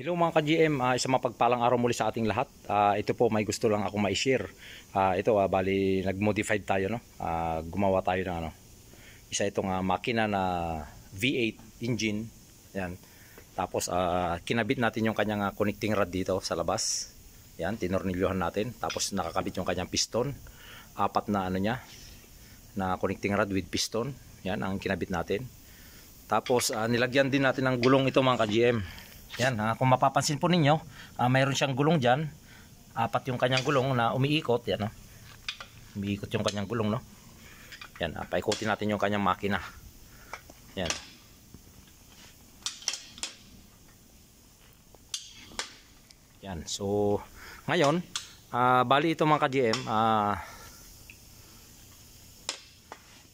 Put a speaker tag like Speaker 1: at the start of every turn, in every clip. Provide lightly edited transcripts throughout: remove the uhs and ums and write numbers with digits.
Speaker 1: Hello mga ka-GM, isang mapagpalang araw muli sa ating lahat. Ito po may gusto lang ako ma-share. Ito bali nag-modified tayo, no. Gumawa tayo ng isa itong makina na V8 engine. Yan. Tapos kinabit natin yung kanyang connecting rod dito sa labas. Yan, tinornilyohan natin. Tapos nakakabit yung kanyang piston. Apat na na connecting rod with piston. Yan ang kinabit natin. Tapos nilagyan din natin ng gulong ito mga ka-GM. Yan, kung mapapansin po ninyo, mayroon siyang gulong dyan. Apat yung kanyang gulong na umiikot. Yan, no? Umiikot yung kanyang gulong, no? Yan, paikutin natin yung kanyang makina. Yan. Yan, so ngayon, bali ito mga ka-GM,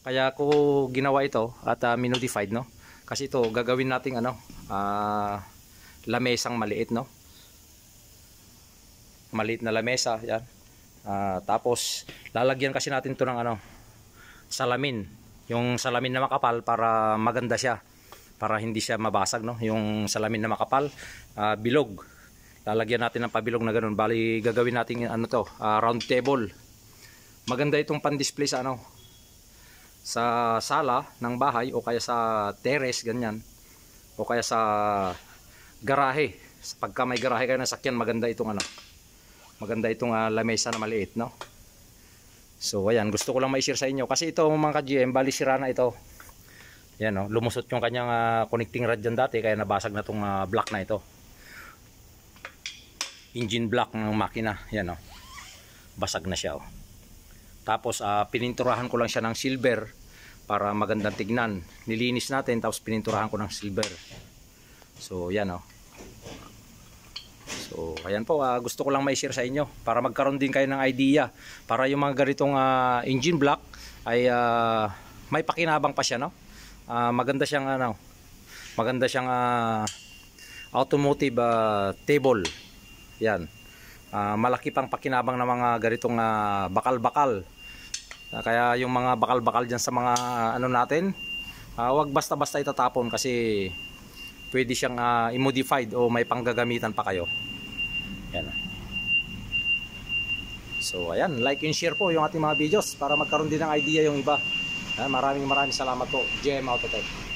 Speaker 1: kaya ko ginawa ito at minodified, no? Kasi ito gagawin nating lamesang maliit, no? Maliit na lamesa, yan. Tapos lalagyan kasi natin ito ng salamin. Yung salamin na makapal para maganda siya. Para hindi siya mabasag, no? Yung salamin na makapal, bilog. Lalagyan natin ng pabilog na ganun. Bali gagawin natin round table. Maganda itong pan-display sa sa sala ng bahay o kaya sa terrace, ganyan. O kaya sa garahe. Pagka may garahe kayo ng sakyan, maganda itong maganda itong lamesa na maliit, no? So ayan, gusto ko lang ma-share sa inyo kasi ito mga ka-GM, bali sira na ito. Yan, no? Lumusot yung kanyang connecting rod dyan dati, kaya nabasag na itong block na ito. Engine block ng makina, yan, no? Basag na siya, oh. Tapos pininturahan ko lang siya ng silver para magandang tignan. Nilinis natin tapos pininturahan ko ng silver. So yan, oh. So ayan po, gusto ko lang ma-share sa inyo para magkaroon din kayo ng idea, para yung mga ganitong engine block ay may pakinabang pa siya, no? Maganda siyang maganda siyang automotive table. Yan. Malaki pang pakinabang ng mga ganitong bakal-bakal. Kaya yung mga bakal-bakal diyan sa mga natin, wag basta-basta itatapon kasi pwede siyang i-modified o may panggagamitan pa kayo. Yan. So ayan, like and share po yung ating mga videos para magkaroon din ng idea yung iba. Maraming salamat po. GM Autotech.